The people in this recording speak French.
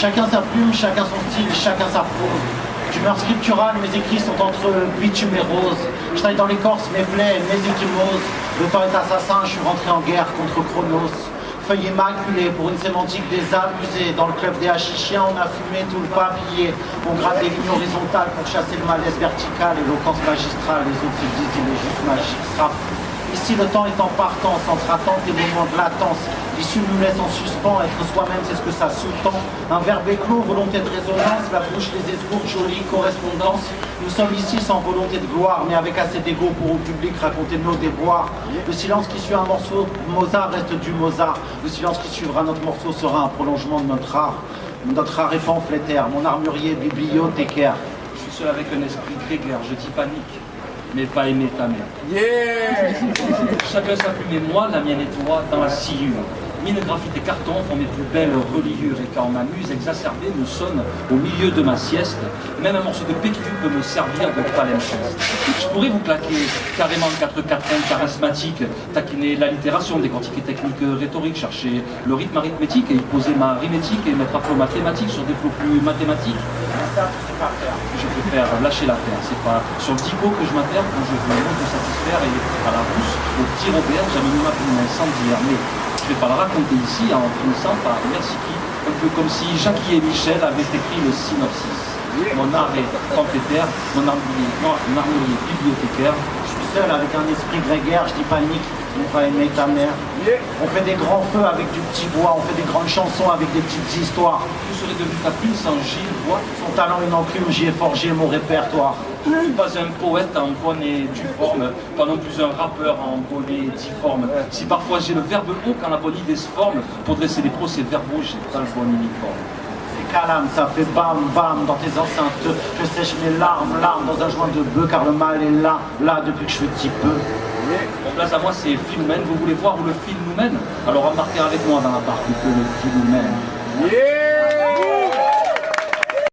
Chacun sa plume, chacun son style, chacun sa prose. D'humeur scripturale, mes écrits sont entre bitume et rose. Je taille dans l'écorce mes plaies, mes échymoses. Le temps est assassin, je suis rentré en guerre contre Chronos. Feuille immaculée pour une sémantique désabusée. Dans le club des hachichiens, on a fumé tout le papier. On gratte des lignes horizontales pour chasser le malaise vertical. Éloquence magistrale, les autres se disent il est juste magistrat. Ici, le temps est en partance, entre attente et moments de latence. L'issue nous laisse en suspens, être soi-même, c'est ce que ça sous-tend. Un verbe éclos, volonté de résonance, la bouche, les escourges, jolie correspondance. Nous sommes ici sans volonté de gloire, mais avec assez d'ego pour au public raconter nos déboires. Le silence qui suit un morceau de Mozart reste du Mozart. Le silence qui suivra notre morceau sera un prolongement de notre art. Notre art est pamphlétaire, mon armurier bibliothécaire. Je suis seul avec un esprit grégaire, je dis panique, mais pas aimer ta mère. Yeah. Chacun sa plume et moi, la mienne et toi, dans la sciure. Mine, graphite et carton font mes plus belles reliures, et quand ma muse exacerbée me sonne au milieu de ma sieste, même un morceau de PQ peut me servir de palimpseste. Je pourrais vous claquer carrément 4 quatrains charismatiques, taquiner l'allitération, décortiquer techniques rhétoriques, chercher le rythme arithmétique et y poser ma rimétique et mettre à flot mathématique sur des flots plus mathématiques. Ça, tu sais pas faire. Je préfère lâcher l'affaire, c'est pas sur le dico que je m'affaire quand je veux me satisfaire et à la rousse, au petit Robert, j'avais mis ma plume incendiaire, mais je vais pas le raconter ici en finissant par merci qui, un peu comme si Jackie et Michel avaient écrit le synopsis. Mon art est pamphlétaire, mon armurier bibliothécaire. Je suis seul avec un esprit grégaire, je dis panique, on va aimer ta mère. On fait des grands feux avec du petit bois, on fait des grandes chansons avec des petites histoires. Je serais devenu ta plume sans Gilles Bois. Son talent, une enclume, j'y ai forgé mon répertoire. Je ne suis pas un poète en bonne et due forme, pas non plus un rappeur en bonne et difforme. Si parfois j'ai le verbe haut quand la bonne idée se forme, pour dresser les procès-verbaux, j'ai pas le bon uniforme. C'est calame, ça fait bam bam dans tes enceintes. Je sèche mes larmes dans un joint de bœuf, car le mal est là depuis que je suis petit peu. Mon place à moi c'est Philomène, vous voulez voir où le fil nous mène? Alors embarquez avec moi dans la barque que le fil nous mène. Yeah.